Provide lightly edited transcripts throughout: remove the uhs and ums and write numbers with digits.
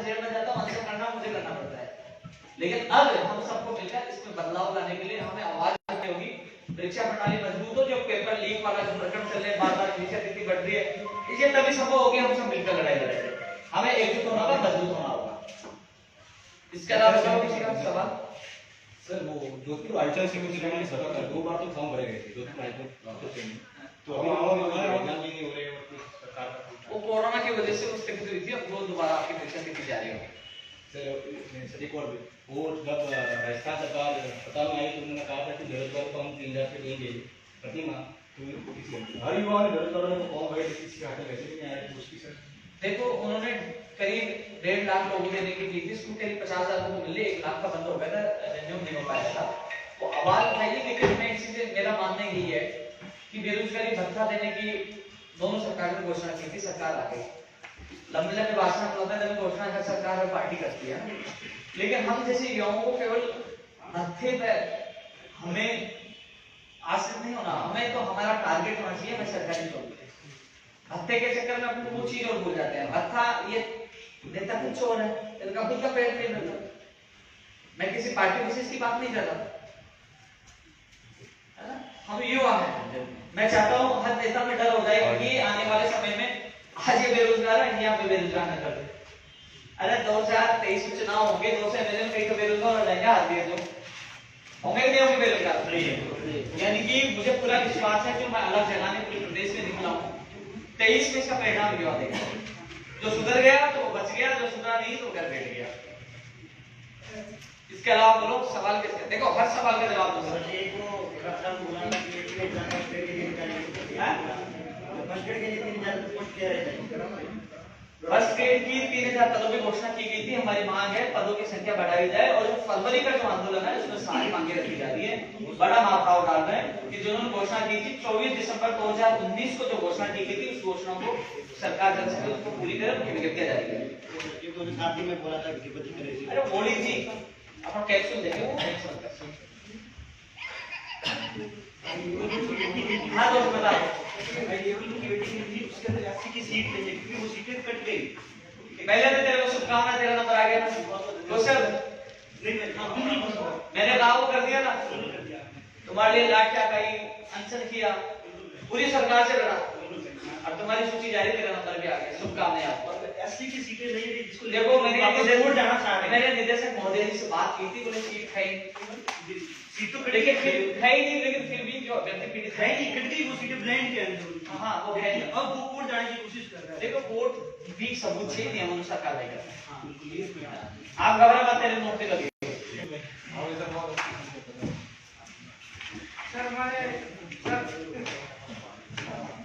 Jail में जाता हूँ, अनशन करना मुझे करना पड़ता है। लेकिन अब हम सबको मिलकर इसमें बदलाव लाने के लिए हमें आवाज उठानी होगी। परीक्षा प्रणाली मजबूत हो, जो पेपर लीक वाला जो प्रकरण चल रहे हैं, बार-बार परीक्षा तिथि बढ़ रही है, ये तभी संभव होगी हम सब मिलकर लड़ाई लड़ेंगे। हमें एकजुट होना होगा, मजबूत होना होगा। इसके अलावा किसी का सवाल? सर वो जोधपुर आईटीआई सेमिस्टर में सभा 2 बार तो फॉर्म भरे गए थे जोधपुर आईटीआई में, तो अभी एग्जाम भी नहीं हो रहे और सरकार का वो कोरोना की वजह से स्थगित हुई थी, अब वो दोबारा आपकी परीक्षा तिथि जारी होगी। सर एक और वो जब राजस्थान सरकार पता में आई तो उन्होंने कहा था कि बेरोजगार को हम 3,000 रुपये देंगे प्रति माह, तो हर युवा ने बेरोजगारों को फॉर्म भरे थे, किसी के हाथ में वैसे भी नहीं आया उसकी। सर देखो उन्होंने करीब 1.5 लाख लोगों देने की थी, इसको करीब 50,000 लोगों को मिले, 1 लाख का बंद हो गया था, रिन्यू नहीं हो पाया था। वो आवाज उठाइए, लेकिन मैं इसी से मेरा मानना यही है कि बेरोजगारी भत्ता देने की दोनों सरकारों ने घोषणा की थी, सरकार आ गई, लंबे लंबे भाषण होता है, घोषणा कर सरकार और पार्टी करती है, लेकिन हम जैसे युवाओं को केवल भत्ते पर हमें आश्रित नहीं होना, हमें तो हमारा टारगेट होना चाहिए, हमें सरकारी नौकरी। भत्ते के चक्कर में अपनी वो चीज और भूल जाते हैं, भत्ता ये देता कुछ और है, इनका खुद का पेट नहीं भरता। मैं किसी पार्टी विशेष की बात नहीं कर रहा, हम युवा हैं। मैं चाहता हूँ हर नेता में डर हो जाए कि आने वाले समय में आज ये बेरोजगार है, यहाँ पे बेरोजगार न कर दे। अरे 2023 में चुनाव होंगे, 200 एमएलए में कई तो बेरोजगार हो जाएंगे, हाथ दिए जो होंगे नहीं होंगे बेरोजगार। यानी कि मुझे पूरा विश्वास है कि मैं अलग जगाने पूरे प्रदेश में निकला हूँ, 23 में इसका परिणाम युवा देगा। जो सुधर गया तो बच गया, जो सुधरा नहीं तो घर बैठ गया। इसके अलावा बोलो सवाल किसके? देखो हर सवाल का जवाब दो। फर्स्ट ग्रेड की 3,000 पदों की घोषणा की गई थी। हमारी मांग है पदों की संख्या बढ़ाई जाए, और जो फरवरी का जो आंदोलन है उसमें सारी मांगे रखी जा रही है। बड़ा मापदंड डाल रहे हैं कि जिन्होंने घोषणा की थी 24 दिसंबर 2019 को जो घोषणा की गई थी, उस घोषणा को सरकार जल्द से जल्द उसको पूरी करे, विज्ञप्ति जारी करे। में बोला था कि अरे मोदी जी अपन कैप्सूल देंगे, हाँ दोस्त बताओ। उसके अंदर 80 की सीट नहीं है क्योंकि वो सीटें कट गई। पहले तो तेरे को शुभकामना, तेरा नंबर आ गया ना तो सर मैंने कहा वो कर दिया ना, तुम्हारे लिए लाख क्या कही, अनशन किया, पूरी सरकार से लड़ा, अब तुम्हारी सूची जारी, तेरा नंबर भी आ गया, शुभकामनाएं आपको। 80 की सीटें नहीं है जिसको देखो मैंने निदेशक महोदय जी से बात की थी, बोले सीट खाई सीट तो लेकिन फिर है ही नहीं, लेकिन फिर भी जो अभ्यर्थी पीड़ित है नहीं, कट गई वो सीटें ब्लैंक के अंदर। हाँ वो है, अब वो कोर्ट जाने की कोशिश कर रहा है। देखो कोर्ट भी सबूत चाहिए, नियमानुसार कार्रवाई करता है। आप घबरा मत, तेरे नोट पे लगे। सर हमारे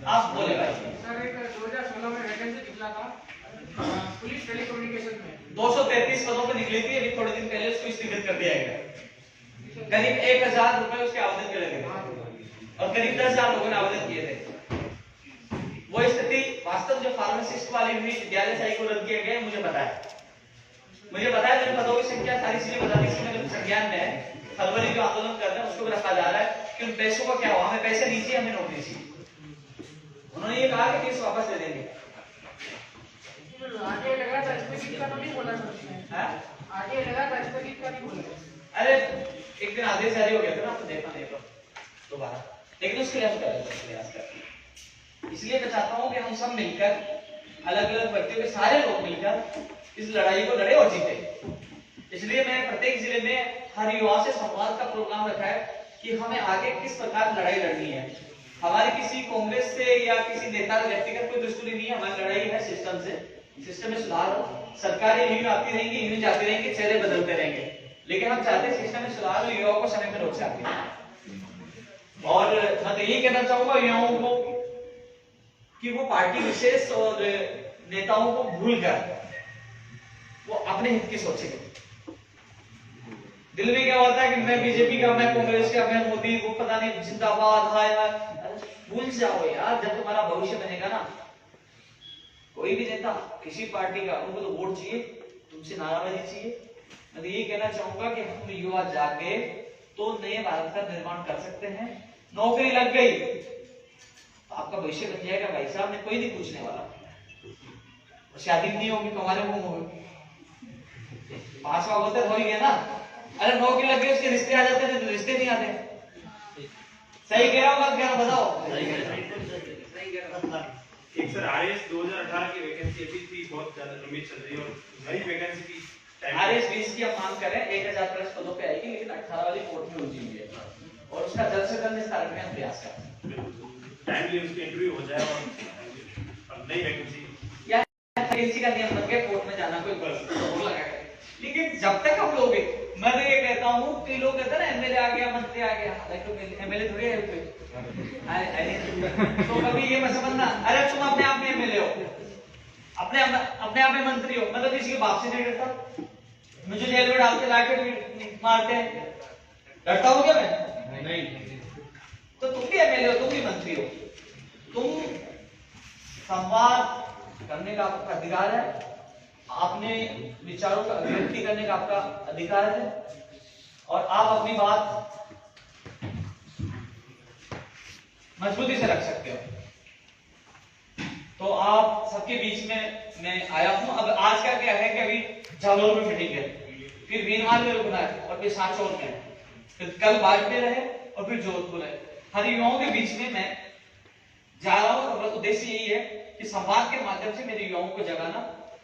आप बोले भाई। सर एक 2016 में वैकेंसी निकला था पुलिस टेलीकम्युनिकेशन में, 233 पदों पर निकली थी, अभी थोड़े दिन पहले उसको स्थगित कर दिया गया। करीब 1,000 रुपए उसके आवेदन के लगे और करीब 10,000 लोगों ने आवेदन किए थे। वो स्थिति वास्तव जो फार्मासिस्ट वाली हुई विद्यालय से को रद्द किया गया, मुझे पता है, मेरे पदों की संख्या सारी चीजें बता दी, मेरे संज्ञान में है। फरवरी जो आंदोलन कर रहे हैं उसको भी रखा जा रहा है कि उन पैसों का क्या हुआ, हमें पैसे नहीं चाहिए, हमें नौकरी चाहिए। उन्होंने ये कहा कि केस वापस ले देंगे। आगे लगा था स्थगित का तो नहीं बोला सर, आगे लगा था स्थगित का नहीं बोला। अरे एक दिन आदेश जारी हो गया था ना, तो देखा नहीं तो दोबारा, लेकिन उसके लिए प्रयास करते। इसलिए मैं चाहता हूँ कि हम सब मिलकर, अलग अलग व्यक्तियों के सारे लोग मिलकर इस लड़ाई को लड़े और जीते। इसलिए मैं प्रत्येक जिले में हर युवा से संवाद का प्रोग्राम रखा है कि हमें आगे किस प्रकार लड़ाई लड़नी है। हमारी किसी कांग्रेस से या किसी नेता व्यक्तिगत कोई दुश्मनी नहीं है, हमारी लड़ाई है सिस्टम से। सिस्टम में सुधार हो, सरकारें यूं आती रहेंगी, यूं जाती रहेंगी, चेहरे बदलते रहेंगे, लेकिन हम चाहते हैं सिस्टम में सुधार हो, युवाओं को समय पर रोक सके। और मैं तो यही कहना चाहूंगा युवाओं को कि वो पार्टी विशेष और नेताओं को भूलकर वो अपने हित की सोचेंगे। दिल में क्या होता है कि मैं बीजेपी का, मैं कांग्रेस का, मैं मोदी, वो पता नहीं जिंदाबाद, हाय हाय, भूल जाओ यार। जब तुम्हारा भविष्य बनेगा ना, कोई भी नेता किसी पार्टी का, उनको तो वोट चाहिए, तुमसे नाराबाजी चाहिए। मैं तो यही कहना चाहूंगा कि हम युवा जागे तो नए भारत का निर्माण कर सकते हैं। नौकरी लग गई तो आपका भविष्य बन जाएगा भाई साहब, ने कोई नहीं पूछने वाला। शादी नहीं होगी तो हमारे मुंह होगी, पास वाग होते हो ही गया ना। अरे नौकरी लग गई उसके रिश्ते आ जाते हैं, तो रिश्ते नहीं आते। सही कह रहा हूँ, गलत कह रहा हूँ, बताओ। एक सर आरएस 2018 की वैकेंसी अभी भी बहुत ज्यादा लंबी चल रही है और नई वैकेंसी की आरएस 20 की हम मांग करें 1000 प्लस पदों पे आएगी, लेकिन 18 वाली कोर्ट में उलझी हुई है और उसका जल्द से जल्द निस्तारण का हम प्रयास करते हैं। टाइमली उसकी इंटरव्यू हो जाए और नई वैकेंसी या वैकेंसी का नियम बन गया कोर्ट में जाना कोई बस वो लगा के। लेकिन जब तक हम लोग, मैं तो ये कहता हूँ कि लोग कहते हैं ना एमएलए आ गया, मंत्री आ गया, लाइक एमएलए थोड़ी है कोई। तो कभी ये मत समझना अरे तुम अपने आप में एमएलए हो, अपने आप में मंत्री हो, मतलब किसी के बाप से नहीं डरता। मुझे जेल में डाल के लाके मारते हैं, डरता हूँ क्या मैं? नहीं। तो तुम भी एमएलए हो, तुम भी मंत्री हो, तुम संवाद करने का आपका अधिकार है, अपने विचारों का अभिव्यक्ति करने का आपका अधिकार है और आप अपनी बात मजबूती से रख सकते हो। तो आप सबके बीच में मैं आया हूं। अब आज का क्या है कि अभी जालौर में मीटिंग है, फिर भीनमाल में रुकना है और फिर सांचौर में, फिर कल बाड़मेर रहे और फिर जोधपुर है। हर युवाओं के बीच में मैं जा रहा हूं और उद्देश्य यही है कि संवाद के माध्यम से मेरे युवाओं को जगाना,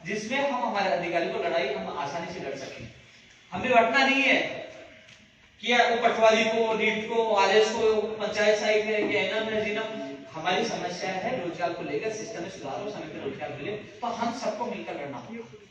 जिसमें हम हमारे अधिकारी को लड़ाई हम आसानी से लड़ सकें। हमें लड़ना नहीं है कि वो पटवारी को, रीट को, आरएस को, पंचायत साहिब है कि एनम है, जिनम। हमारी समस्या है रोजगार को लेकर, सिस्टम में सुधार हो, समय पर रोजगार मिले, तो हम सबको मिलकर लड़ना होगा।